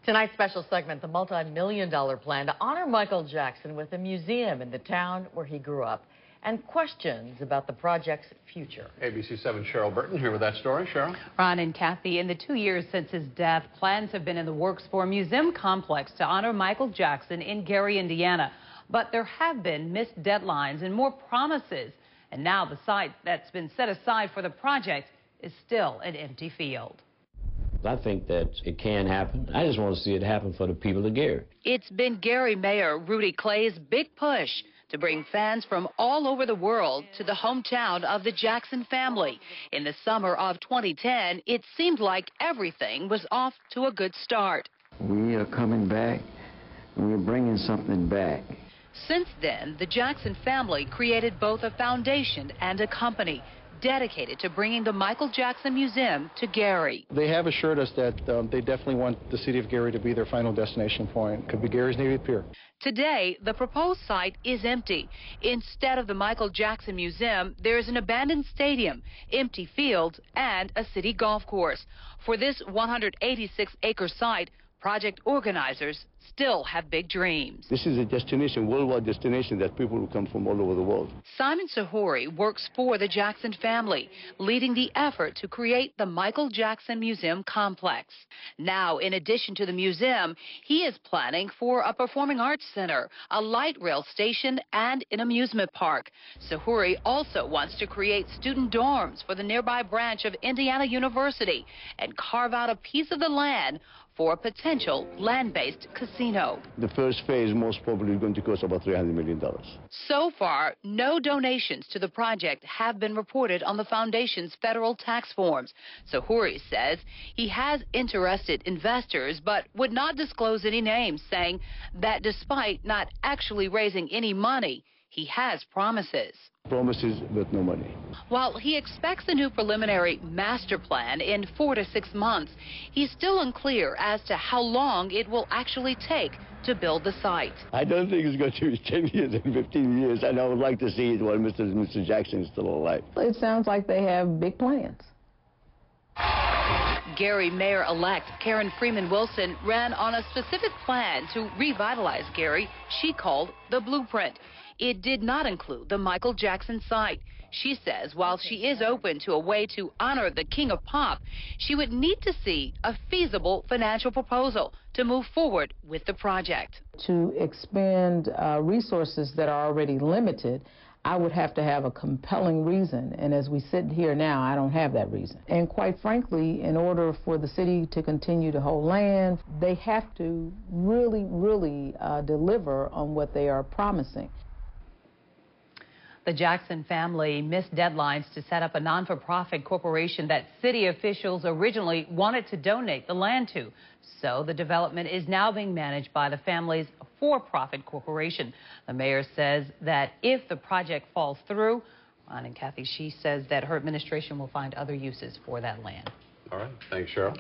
Tonight's special segment, the multi-million-dollar plan to honor Michael Jackson with a museum in the town where he grew up, and questions about the project's future. ABC 7's Cheryl Burton here with that story. Cheryl? Ron and Kathy, in the 2 years since his death, plans have been in the works for a museum complex to honor Michael Jackson in Gary, Indiana. But there have been missed deadlines and more promises. And now the site that's been set aside for the project is still an empty field. I think that it can happen. I just want to see it happen for the people of Gary. It's been Gary Mayor Rudy Clay's big push to bring fans from all over the world to the hometown of the Jackson family. In the summer of 2010, it seemed like everything was off to a good start. We are coming back, and we're bringing something back. Since then, the Jackson family created both a foundation and a company dedicated to bringing the Michael Jackson Museum to Gary. They have assured us that they definitely want the city of Gary to be their final destination point. Could be Gary's Navy Pier. Today, the proposed site is empty. Instead of the Michael Jackson Museum, there is an abandoned stadium, empty fields, and a city golf course. For this 186-acre site, project organizers still have big dreams. This is a destination, worldwide destination, that people will come from all over the world. Simon Sahuri works for the Jackson family, leading the effort to create the Michael Jackson Museum complex. Now, in addition to the museum, he is planning for a performing arts center, a light rail station, and an amusement park. Sahuri also wants to create student dorms for the nearby branch of Indiana University and carve out a piece of the land for a potential land-based casino. The first phase most probably is going to cost about $300 million. So far, no donations to the project have been reported on the foundation's federal tax forms. Sahuri says he has interested investors but would not disclose any names, saying that despite not actually raising any money, he has promises. Promises, but no money. While he expects a new preliminary master plan in 4 to 6 months, he's still unclear as to how long it will actually take to build the site. I don't think it's going to be 10 years and 15 years, and I would like to see it while Mr. Jackson is still alive. It sounds like they have big plans. Gary Mayor-elect Karen Freeman Wilson ran on a specific plan to revitalize Gary she called the blueprint. It did not include the Michael Jackson site. She says while she is open to a way to honor the king of pop, she would need to see a feasible financial proposal to move forward with the project. To expend resources that are already limited, I would have to have a compelling reason, and as we sit here now, I don't have that reason. And quite frankly, in order for the city to continue to hold land, they have to really deliver on what they are promising. The Jackson family missed deadlines to set up a non-for-profit corporation that city officials originally wanted to donate the land to. So the development is now being managed by the family's for-profit corporation. The mayor says that if the project falls through, Ron and Kathy, she says that her administration will find other uses for that land. All right. Thanks, Cheryl.